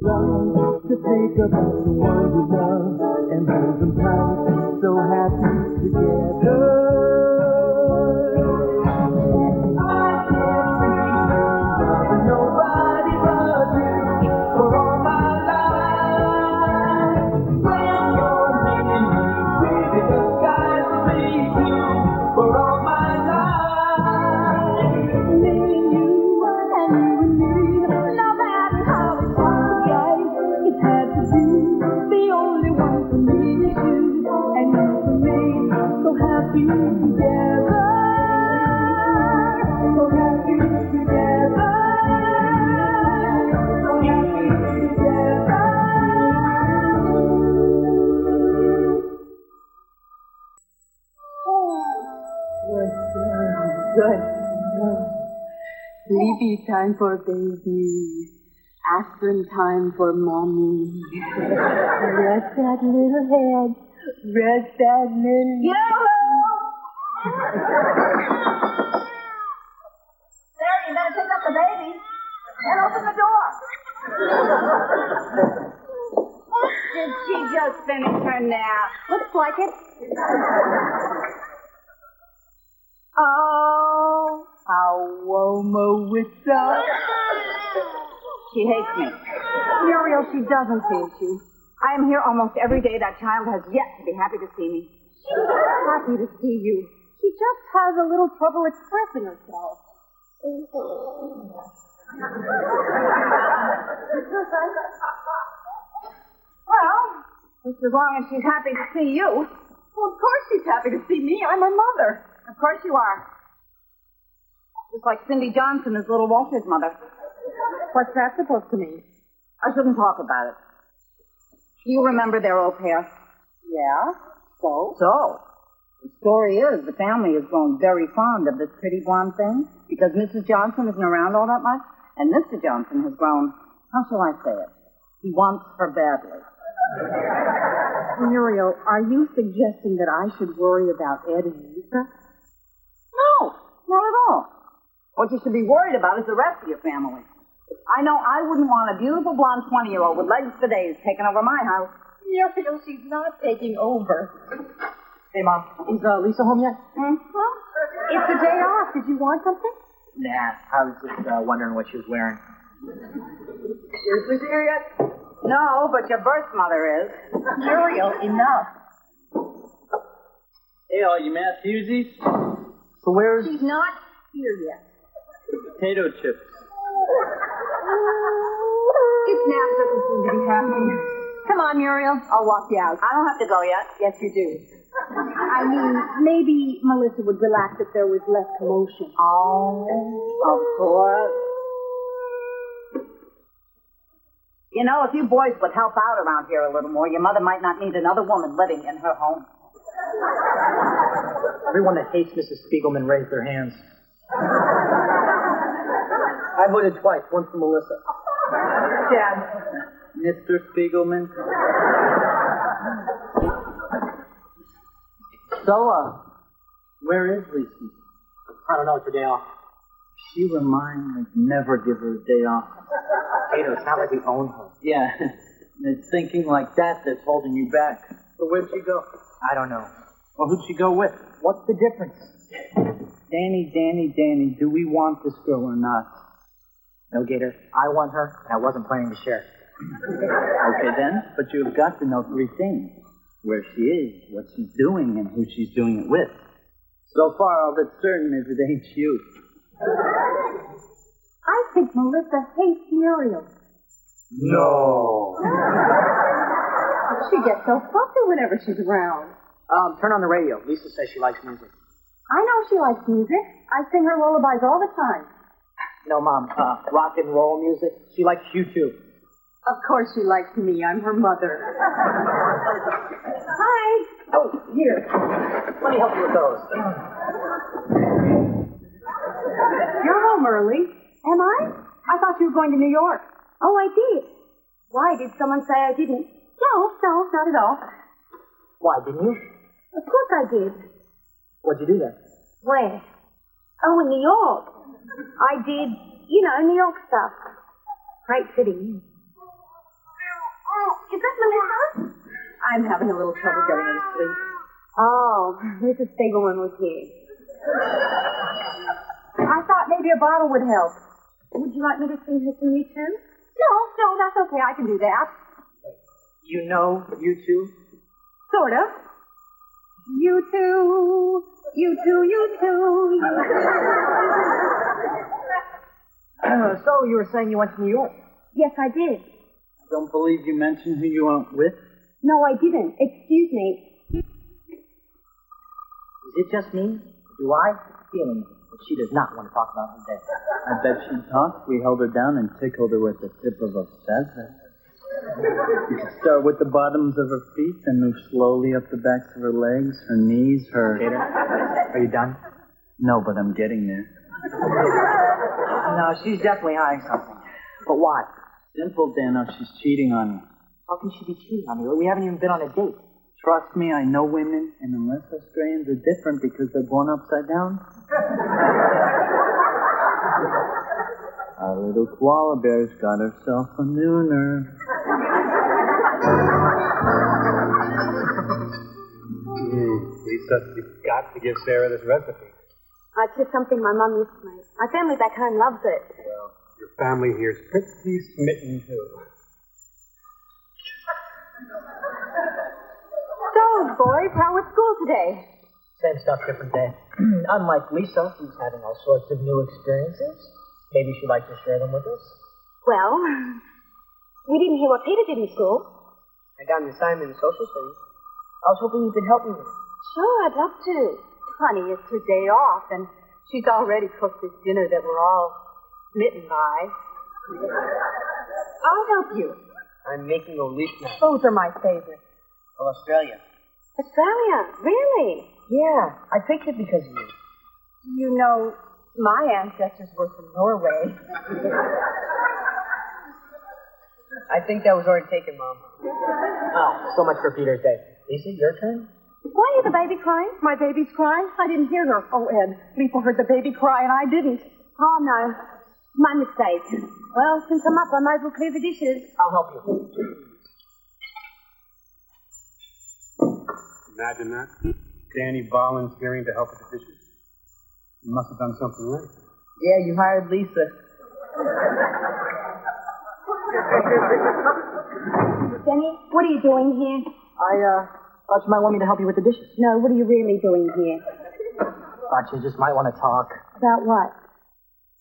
Love to think about the one you love and hold them tight, so happy together. I can't see nobody but you for all my life. When you're near me, baby, the skies will be blue for all my life. Me and you and me, no matter how it's hard, it had to be the only one for me is you, and you for me, so happy together, so happy together, so happy together. Good. Sleepy time for baby. Aspirin time for mommy. Rest that little head. Rest that little... There, you better pick up the baby and open the door. Did she just finish her nap? Looks like it. Oh, how what's up? She hates me. Muriel, she doesn't hate you. I am here almost every day. That child has yet to be happy to see me. She's happy to see you. She just has a little trouble expressing herself. Well, just as long as she's happy to see you. Well, of course she's happy to see me. I'm her mother. Of course you are. Just like Cindy Johnson is little Walter's mother. What's that supposed to mean? I shouldn't talk about it. You remember their au pair? Yeah? So? So, the story is the family has grown very fond of this pretty blonde thing because Mrs. Johnson isn't around all that much, and Mr. Johnson has grown, how shall I say it? He wants her badly. Muriel, are you suggesting that I should worry about Ed and Lisa? No, not at all. What you should be worried about is the rest of your family. I know I wouldn't want a beautiful blonde 20-year-old with legs for days taking over my house. Muriel, she's not taking over. Hey, Mom, is Lisa home yet? Mm-hmm. It's a day off. Did you want something? Nah, I was just wondering what she was wearing. Is Lisa here yet? No, but your birth mother is. Muriel, enough. Hey, all you Matthewsies. So where's She's not here yet. potato chips? It's Nap doesn't seem to be happy. Come on, Muriel. I'll walk you out. I don't have to go yet. Yes, you do. I mean, maybe Melissa would relax if there was less commotion. Oh, of course. You know, if you boys would help out around here a little more, your mother might not need another woman living in her home. Everyone that hates Mrs. Spiegelman raised their hands. I voted twice, once for Melissa. Dad. Mr. Spiegelman? So, where is Lisa? I don't know, it's her day off. She reminds me to never give her a day off. Tato, it's not like we own her. Yeah, it's thinking like that that's holding you back. So where'd she go? I don't know. Well, who'd she go with? What's the difference? Danny, do we want this girl or not? No, Gator. I want her, and I wasn't planning to share. Okay, then, but you've got to know three things. Where she is, what she's doing, and who she's doing it with. So far, all that's certain is it ain't you. I think Melissa hates Muriel. No. She gets so fussy whenever she's around. Turn on the radio. Lisa says she likes music. I know she likes music. I sing her lullabies all the time. No, Mom. Rock and roll music. She likes you, too. Of course she likes me. I'm her mother. Hi. Oh, here. Let me help you with those. You're home early. Am I? I thought you were going to New York. Oh, I did. Why, did someone say I didn't? No, not at all. Why, didn't you? Of course I did. What'd you do there? Where? Oh, in New York. I did, New York stuff. Great city. Is that Melissa? I'm having a little trouble getting her to sleep. Oh, Mrs. Spiegelman was here. I thought maybe a bottle would help. Would you like me to sing her to you too? No, that's okay. I can do that. You know you two? Sort of. You too, you too, you too. So you were saying you went to New York? Yes, I did. I don't believe you mentioned who you went with. No, I didn't. Excuse me. Is it just me? Or do I have a feeling that she does not want to talk about her day? I bet she'd talk. We held her down and tickled her with the tip of a feather. You could start with the bottoms of her feet and move slowly up the backs of her legs, her knees, her... Gator, are you done? No, but I'm getting there. No, she's definitely hiding something. But why? Simple, Dano. She's cheating on me. How can she be cheating on me? We haven't even been on a date. Trust me, I know women, and unless Australians are different because they're born upside down. Our little koala bear's got herself a nooner. Lisa, you've got to give Sarah this recipe. It's just something my mum used to make. My family back home loves it. Well, your family here's pretty smitten, too. So, boys, how was school today? Same stuff, different day. Unlike Lisa, who's having all sorts of new experiences. Maybe she'd like to share them with us. Well, we didn't hear what Peter did in school. I got an assignment in social studies. I was hoping you could help me with it. Sure, I'd love to. Honey, it's her day off, and she's already cooked this dinner that we're all smitten by. I'll help you. I'm making a leaf now. Those are my favorites. From Australia. Australia? Really? Yeah, I picked it because of you. You know, my ancestors were from Norway. I think that was already taken, Mom. Oh, so much for Peter's Day. Lisa, your turn? Why is the baby crying? My baby's crying? I didn't hear her. Oh, Ed, Lisa heard the baby cry and I didn't. Oh, no. My mistake. Well, since I'm up, I might as well clear the dishes. I'll help you. Imagine that. Danny volunteering to help with the dishes. You must have done something right. Yeah, you hired Lisa. Denny, what are you doing here? I thought you might want me to help you with the dishes. No, what are you really doing here? Thought you just might want to talk. About what?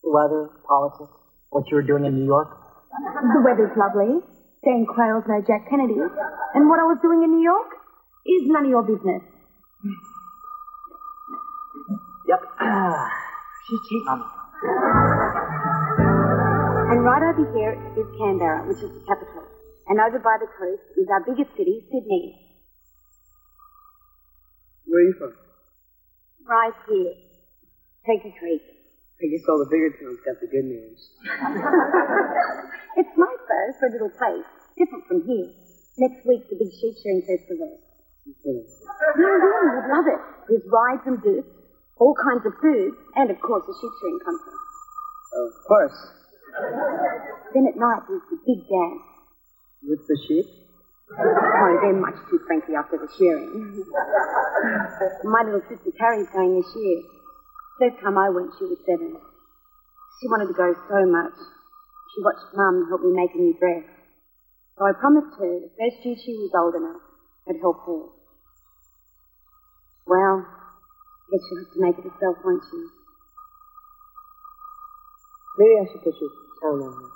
The weather, politics, what you were doing in New York. The weather's lovely. Saying quails, no Jack Kennedy. And what I was doing in New York is none of your business. Yep. She's cheating on me. And right over here is Canberra, which is the capital. And over by the coast is our biggest city, Sydney. Where are you from? Right here. Take a treat. I guess all the bigger towns got the good names. It's nice, though, for a little place. Different from here. Next week's the big sheep shearing festival. Okay. No, really, you'd love it. There's rides and booths, all kinds of food, and, of course, a sheep shearing concert. Of course. Then at night, there's the big dance. With the sheep? Oh, they're much too cranky after the shearing. My little sister Carrie's going this year. First time I went, she was 7. She wanted to go so much. She watched Mum help me make a new dress. So I promised her the first year she was old enough, I'd help her. Well, I guess she'll have to make it herself, won't she? Maybe I should put your town on her.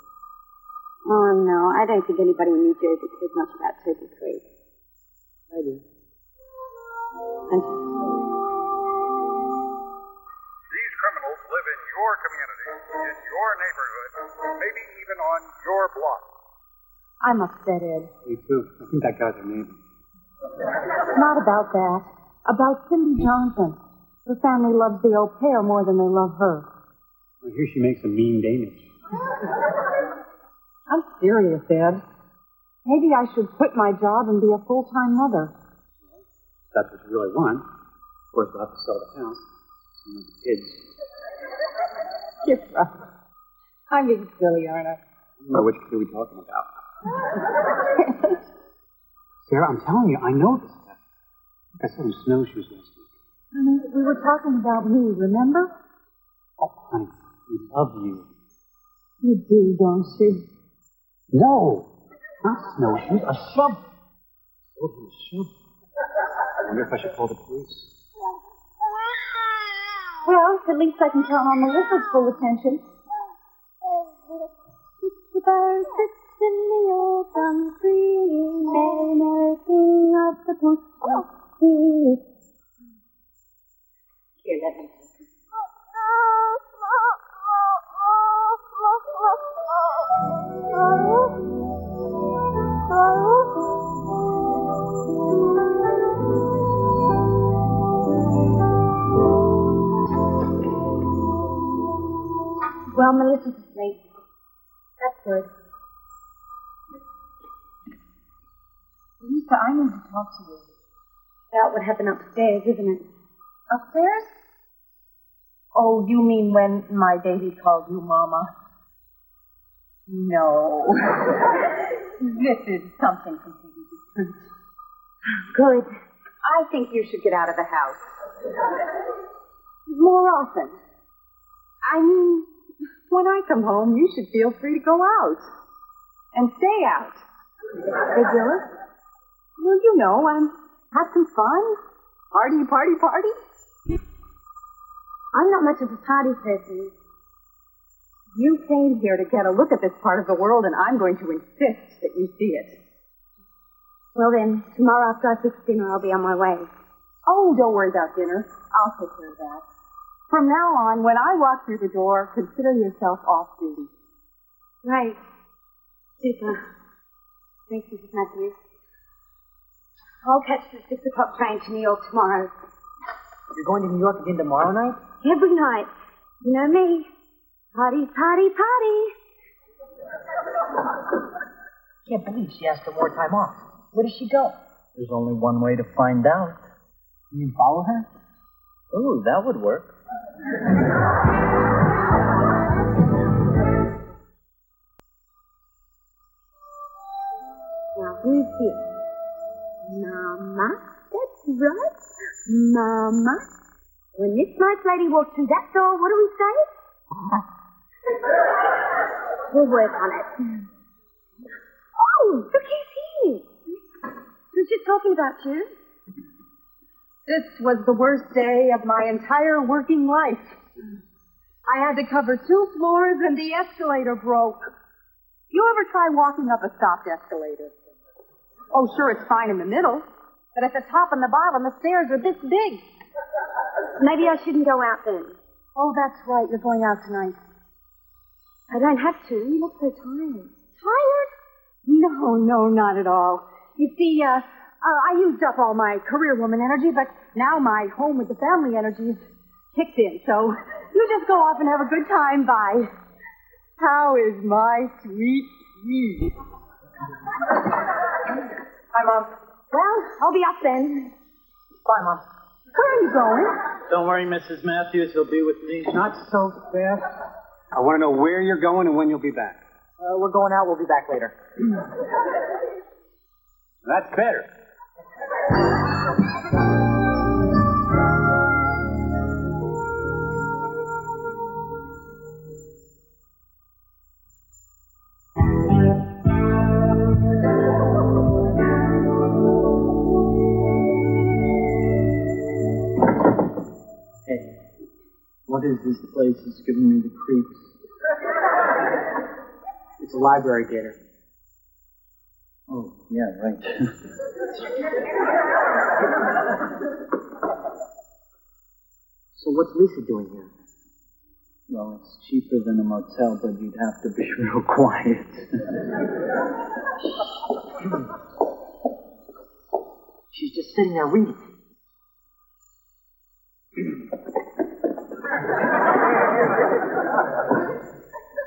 Oh, no, I don't think anybody in New Jersey cares much about Turkey Creek. I do. Don't you? These criminals live in your community, in your neighborhood, maybe even on your block. I'm upset, Ed. Me too. I think that guy's her neighbor. It's not about that. About Cindy Johnson. Her family loves the au pair more than they love her. I hear she makes a mean Danish. I'm serious, Ed. Maybe I should quit my job and be a full-time mother. If that's what you really want. Of course, we'll have to sell the house. And the kids. You're right. I'm being silly, aren't I? I don't know which kid are we talking about. Sarah, I'm telling you, I know this stuff. I saw some snowshoes last week. Honey, we were talking about me, remember? Oh, honey, we love you. You do, don't you? No, not snowshoes, a shovel. Oh, a shovel. I wonder if I should call the police. Well, at least I can count on Melissa's full attention. The birds sits in the autumn tree, Mary, Mary, King of the Pussy. Here, let me take it. Well, Melissa's asleep. That's good. Lisa, I need to talk to you. About what happened upstairs, isn't it? Upstairs? Oh, you mean when my baby called you Mama? No. This is something completely different. Good. I think you should get out of the house. More often. I mean, when I come home, you should feel free to go out. And stay out. Regular? Well, you know, have some fun. Party, party, party. I'm not much of a party person. You came here to get a look at this part of the world, and I'm going to insist that you see it. Well, then, tomorrow after I fix dinner, I'll be on my way. Oh, don't worry about dinner. I'll take care of that. From now on, when I walk through the door, consider yourself off duty. Right. Super. Thanks, Mrs. Matthews. I'll catch the 6 o'clock train to New York tomorrow. You're going to New York again tomorrow night? Every night. You know me. Party, party, party. Can't believe she asked for more time off. Where does she go? There's only one way to find out. You follow her? Ooh, that would work. Now, who's this? Mama? That's right. Mama. When this nice lady walks through that door, what do we say? We'll work on it. Oh, look who's here. Who's just talking about you? This was the worst day of my entire working life. I had to cover 2 floors and the escalator broke. You ever try walking up a stopped escalator? Oh, sure, it's fine in the middle, but at the top and the bottom, the stairs are this big. Maybe I shouldn't go out then. Oh, that's right, you're going out tonight. I don't have to. You look so tired. Tired? No, not at all. You see, I used up all my career woman energy, but now my home with the family energy is kicked in. So you just go off and have a good time. Bye. How is my sweet pea? Hi, Mom. Well, I'll be up then. Bye, Mom. Where are you going? Don't worry, Mrs. Matthews. He'll be with me. Not so fast. I want to know where you're going and when you'll be back. We're going out. We'll be back later. That's better. Hey, what is this place that's giving me the creeps? It's a library, Gator. Oh, yeah, right. So what's Lisa doing here? Well, it's cheaper than a motel, but you'd have to be real quiet. She's just sitting there reading.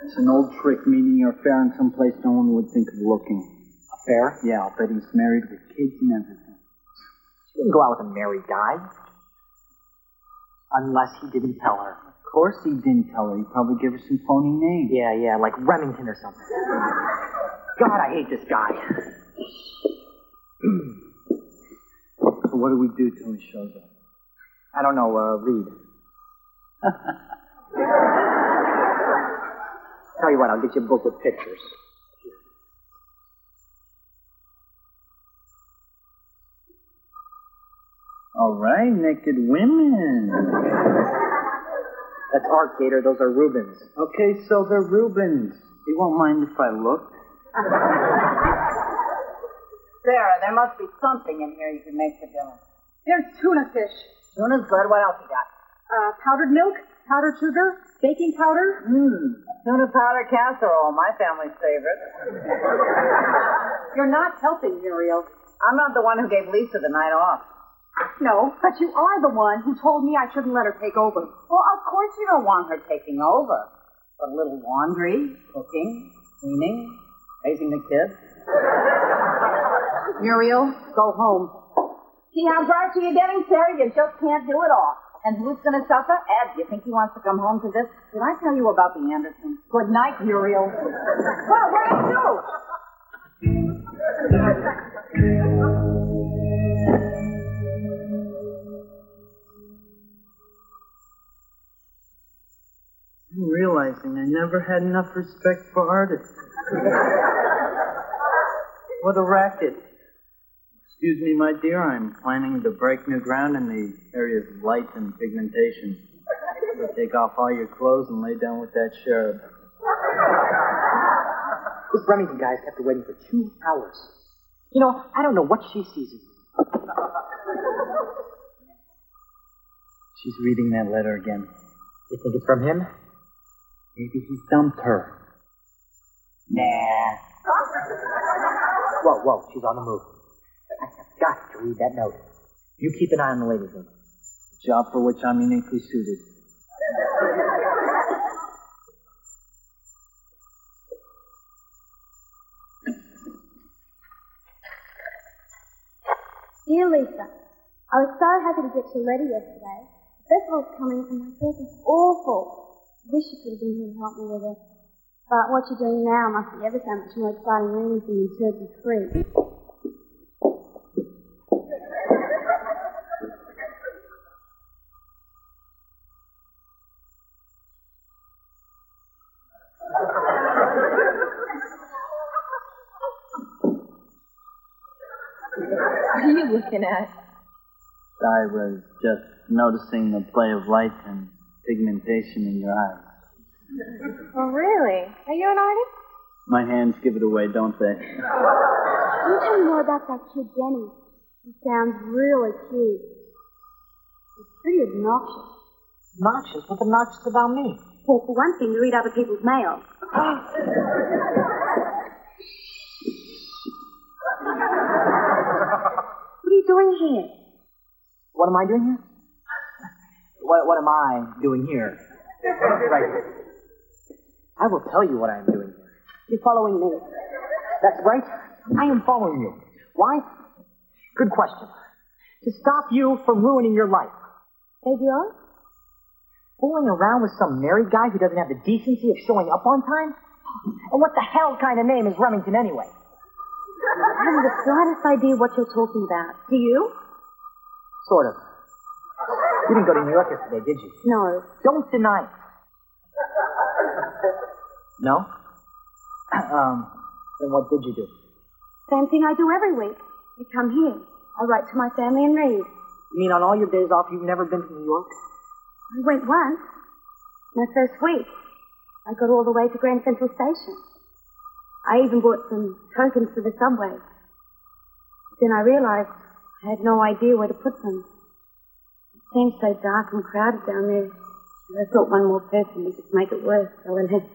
It's an old trick, meaning you're fair in some place no one would think of looking. Affair? Yeah, I'll bet he's married with kids and everything. She didn't go out with a married guy. Unless he didn't tell her. Of course he didn't tell her. He probably gave her some phony name. Yeah, like Remington or something. God, I hate this guy. So what do we do till he shows up? I don't know, read. Tell you what, I'll get you a book with pictures. All right, naked women. That's art, Gator. Those are Rubens. Okay, so they're Rubens. You won't mind if I look? Sarah, there must be something in here you can make for dinner. There's tuna fish. Tuna's good. What else you got? Powdered milk, powdered sugar, baking powder. Tuna powder casserole, my family's favorite. You're not helping, Muriel. I'm not the one who gave Lisa the night off. No, but you are the one who told me I shouldn't let her take over. Well, of course you don't want her taking over. But a little laundry, cooking, cleaning, raising the kids. Muriel, go home. See how bright you're getting, Sarah? You just can't do it all. And who's going to suffer? Ed, do you think he wants to come home to this? Did I tell you about the Andersons? Good night, Muriel. Well, what do you do? I'm realizing I never had enough respect for artists. What a racket. Excuse me, my dear, I'm planning to break new ground in the areas of light and pigmentation. So take off all your clothes and lay down with that cherub. This Remington guy's kept her waiting for 2 hours. You know, I don't know what she sees in me. She's reading that letter again. You think it's from him? Maybe he dumped her. Nah. Whoa, she's on the move. I have got to read that note. You keep an eye on the ladies' room. A job for which I'm uniquely suited. Dear Lisa, I was so happy to get your letter yesterday. The festival's coming and my dress is awful. I wish you could have been here to help me with it. But what you're doing now must be ever so much more exciting than anything in Turkey 3. What are you looking at? I was just noticing the play of light and pigmentation in your eyes. Oh, really? Are you an artist? My hands give it away, don't they? Can you tell me more about that kid, Jenny? He sounds really cute. It's pretty obnoxious. Obnoxious? What's obnoxious about me? Well, for one thing, you read other people's mail. What are you doing here? What am I doing here? What am I doing here? Right here. I will tell you what I am doing here. You're following me. That's right. I am following you. Why? Good question. To stop you from ruining your life. Beg yours? Fooling around with some married guy who doesn't have the decency of showing up on time? And what the hell kind of name is Remington anyway? I haven't the slightest idea what you're talking about. Do you? Sort of. You didn't go to New York yesterday, did you? No. Don't deny it. No? Then what did you do? Same thing I do every week. I come here. I write to my family and read. You mean on all your days off you've never been to New York? I went once. My first week. I got all the way to Grand Central Station. I even bought some tokens for the subway. Then I realized I had no idea where to put them. It seemed so dark and crowded down there. I thought one more person would just make it worse, so I left.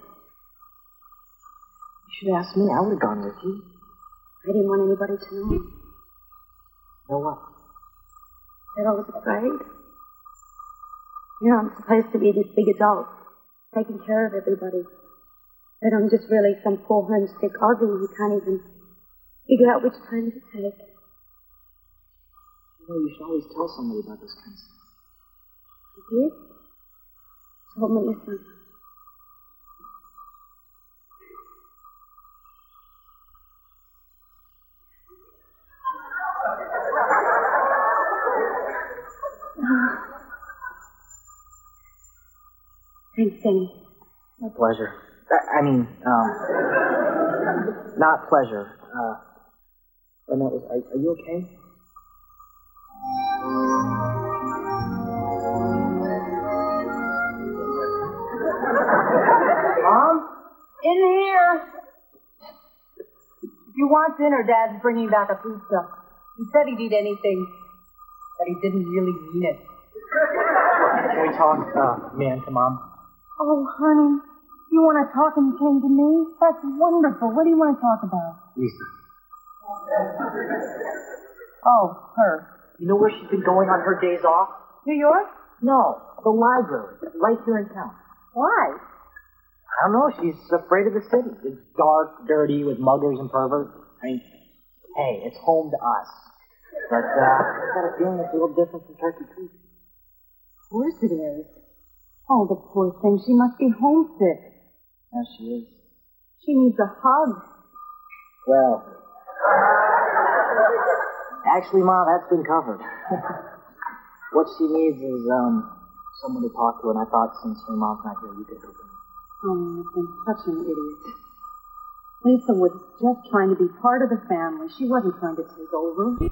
You should have asked me. I would have gone with you. I didn't want anybody to know. Know what? That I was afraid. You know, I'm supposed to be this big adult, taking care of everybody. But I'm just really some poor homesick Aussie who can't even figure out which turn to take. You know, you should always tell somebody about this kind of stuff. You did? So let me listen. Thanks, Denny. My pleasure. Not pleasure. Annette, are you okay? Mom? In here. If you want dinner, Dad's bringing back a pizza. He said he'd eat anything, but he didn't really mean it. Can we talk man to mom? Oh, honey, you want to talk and you came to me? That's wonderful. What do you want to talk about? Lisa. Oh, her. You know where she's been going on her days off? New York? No, the library, right here in town. Why? I don't know, she's afraid of the city. It's dark, dirty, with muggers and perverts. I mean, hey, it's home to us. But I've got a feeling it's a little different from Turkey Creek. Of course it is. Oh, the poor thing. She must be homesick. Yeah, she is. She needs a hug. Well, actually, Mom, that's been covered. What she needs is, someone to talk to, and I thought since your mom's not here, you could help her. Oh, I've been such an idiot. Lisa was just trying to be part of the family. She wasn't trying to take over. Of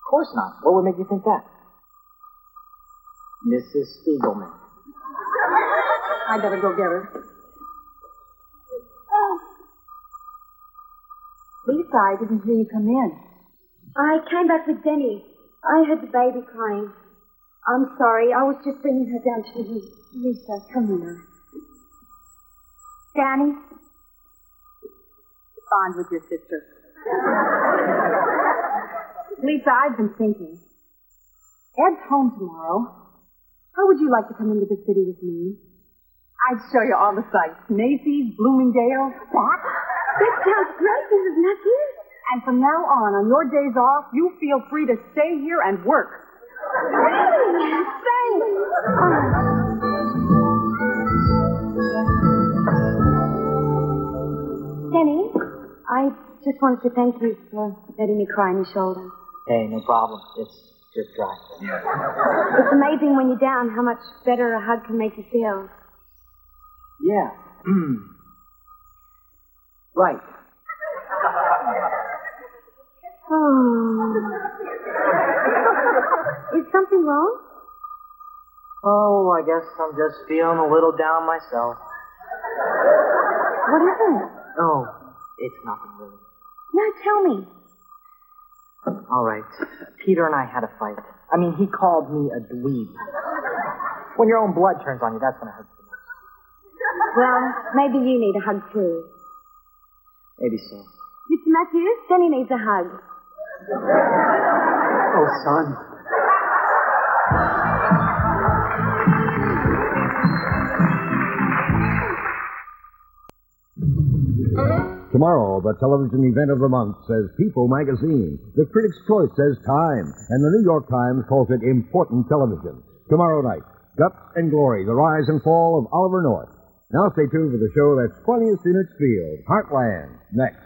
course not. What would make you think that? Mrs. Spiegelman. I better go get her. Lisa, I didn't hear you come in. I came back with Denny. I heard the baby crying. I'm sorry. I was just bringing her down to you. Lisa, come here. Danny, bond with your sister. Lisa, I've been thinking. Ed's home tomorrow. How would you like to come into the city with me? I'd show you all the sights. Macy's, Bloomingdale, Saks. That sounds great, Mrs. Matthews. And from now on your days off, you feel free to stay here and work. Thanks. Denny, I just wanted to thank you for letting me cry on your shoulder. Hey, no problem. It's just dry. It's amazing when you're down how much better a hug can make you feel. Yeah. Right. Oh. Is something wrong? Oh, I guess I'm just feeling a little down myself. What is it? Oh, it's nothing really. No, tell me. All right. Peter and I had a fight. I mean, he called me a dweeb. When your own blood turns on you, that's when it hurts the most. Well, maybe you need a hug too. Maybe so. Mr. Matthews, Denny needs a hug. Oh, son. Tomorrow, the television event of the month says People magazine. The Critics' Choice says Time. And the New York Times calls it important television. Tomorrow night, Guts and Glory, the rise and fall of Oliver North. Now stay tuned for the show that's funniest in its field, Heartland, next.